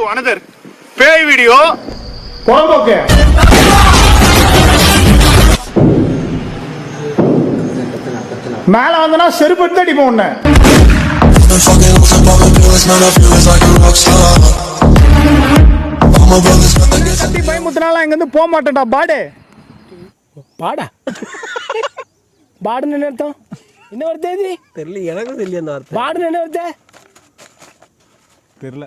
to another பேய் video. போறோம். மேல வந்தனா செருப்பு அடிப்போம் உன்னை. பயமுத்தினால இங்க இருந்து போக மாட்டேன்டா பாடு. பாடா பாடுன்னு என்ன அர்த்தம்? என்ன வருது இது தெரியல, எனக்கு தெரியல அந்த வார்த்தை. பாடுன்னு என்ன வருது தெரியல.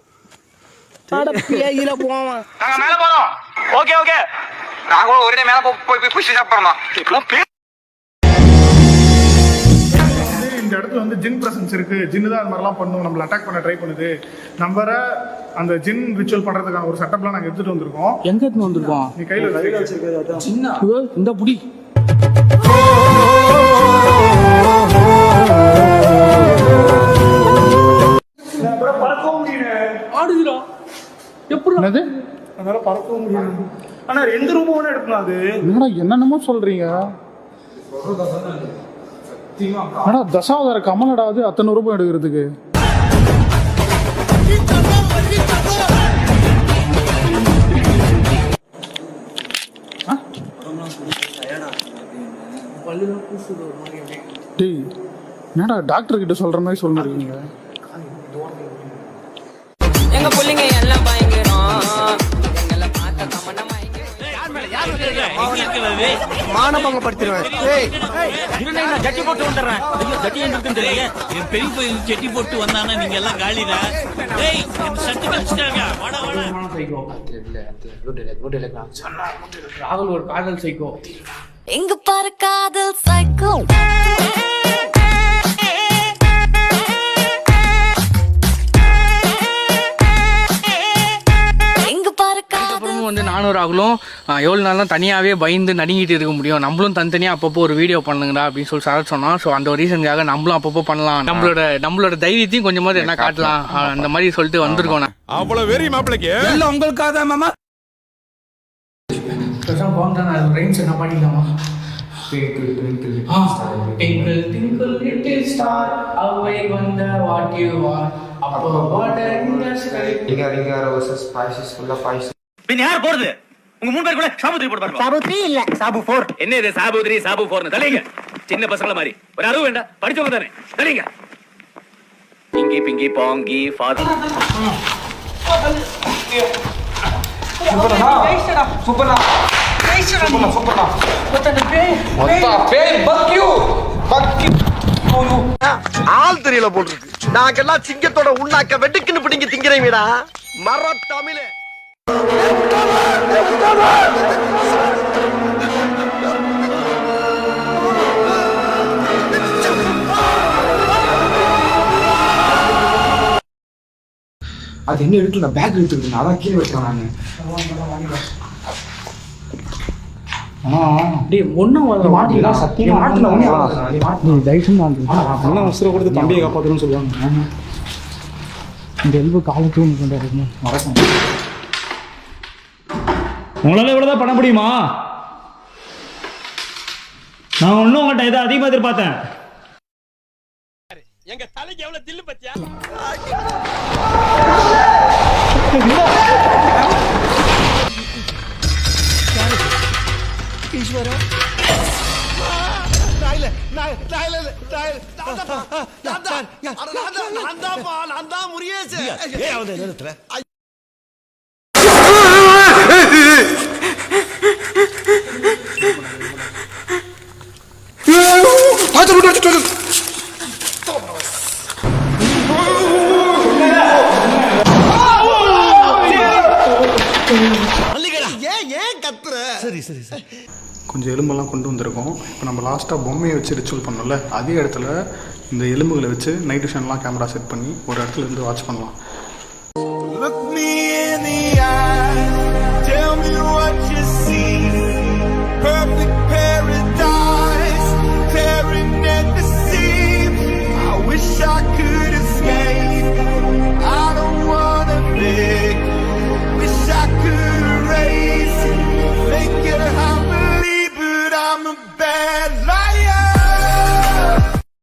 பேயில போவான். நாங்க மேல போறோம். ஓகே ஓகே, நாங்க ஒரே மேல போய் புஷ் சாப்பிடுறோம். இந்த இடத்துல வந்து ஜின் பிரசன்ஸ் இருக்கு, ஜின்னு தான் அந்த மாதிரிலாம் பண்ணும், நம்மள அட்டாக் பண்ண ட்ரை பண்ணுது. நம்ம அந்த ஜின் ரிச்சுவல் பண்றதுக்கான ஒரு செட்டப்லாம் நாங்க எடுத்துட்டு வந்திருக்கோம். எங்க எடுத்துட்டு வந்திருக்கோம்? நீ கையில வச்சிருக்கிறது சின்ன இந்த புடி. ஆடுதுடா எப்படி என்னது? அதனால பறக்கவும் முடியாது. ஆனா 2 ரூபா வேணா எடுக்கணும். அது என்னடா என்னென்னமோ சொல்றீங்க? ஆனா தசாவதார கமலடா அது அத்தனை ரூபாய் எடுக்கிறதுக்கு. டேய் என்னடா டாக்டர் கிட்ட சொல்ற மாதிரி சொல்லிருக்கீங்க? எங்க புள்ளைங்க எல்லாம் பயங்கரம். எங்களை பார்த்த கமனமா மானபங்கப்படுத்திடுவேன். ஜட்டி போட்டு வந்துடுறேன். ஜட்டி இருக்குன்னு தெரியல. என் பெரிய பையன் ஜட்டி போட்டு வந்தானா நீங்க எல்லாம் காலிடா. சட்டு கழிச்சிட்டாங்க. ராகுல் ஒரு காதல் சைக்கோ. எங்க பாரு காதல் சைக்கோ. வந்து நானும் ராகுலும் எவ்வளோ நாளும் தனியாகவே பயந்து நடுங்கிட்டு இருக்க முடியும், நம்மளும் தனித்தனியாக அப்பப்போ ஒரு வீடியோ பண்ணுங்கடா அப்படின்னு சொல்லி சார் சொன்னோம். ஸோ அந்த ஒரு ரீசனுக்காக நம்மளும் அப்பப்போ பண்ணலாம், நம்மளோட தைரியத்தையும் கொஞ்சமாவது என்ன காட்டலாம், அந்த மாதிரி சொல்லிட்டு வந்திருக்கோம். அவ்வளவு வெறி மாப்பிளைக்கு இல்லை உங்களுக்காக தான் மாமா. என்ன பண்ணிக்கலாமா? யார் போறது? உங்க 3 பேருக்குள்ள சாபு 3 போட்டு பாருங்க. சாபு 3 இல்ல சாபு 4. என்ன இது சாபு 3 சாபு 4 னு தலைங்க. சின்ன பசங்கள மாதிரி ஒரு அறிவு வேண்டாம், படிச்சவங்க தானே தலைங்க. இங்கி பிங்கி பாங்கி ஃபாதர் சூப்பர்டா சூப்பர்டா ஆள் தெரியல போட்டுருக்கு. நாங்கெல்லாம் சிங்கத்தோட உண்ணாக்க வெட்டுக்குன்னு பிடிங்க திங்கிறீங்கடா மர தமிழே. அது என்ன எடுக்கல, பேக் எடுத்துக்கிட்டு அதான் கீழே வச்சேன் நான். தம்பியை காப்பாற்றணும்னு சொல்லுவாங்க. இந்த எல்பு காலத்தும் மறக்கும். உங்களால இவ்வளவுதான் பண்ண முடியுமா? நான் ஒன்னும் உங்கள்கிட்ட ஏதோ அதிகமா எதிர்பார்த்தேன். எங்க தலைக்கு எவ்வளவு தில்லு பத்தியா? ஈஸ்வரா கொஞ்சம் எலும்பெல்லாம் கொண்டு வந்திருக்கோம். இப்போ நம்ம லாஸ்ட்டாக பொம்மையை வச்சு ரிச்சுவல் பண்ணோம்ல, அதே இடத்துல இந்த எலும்புகளை வச்சு நைட் விஷன்லாம் கேமரா செட் பண்ணி ஒரு இடத்துல இருந்து வாட்ச் பண்ணலாம்.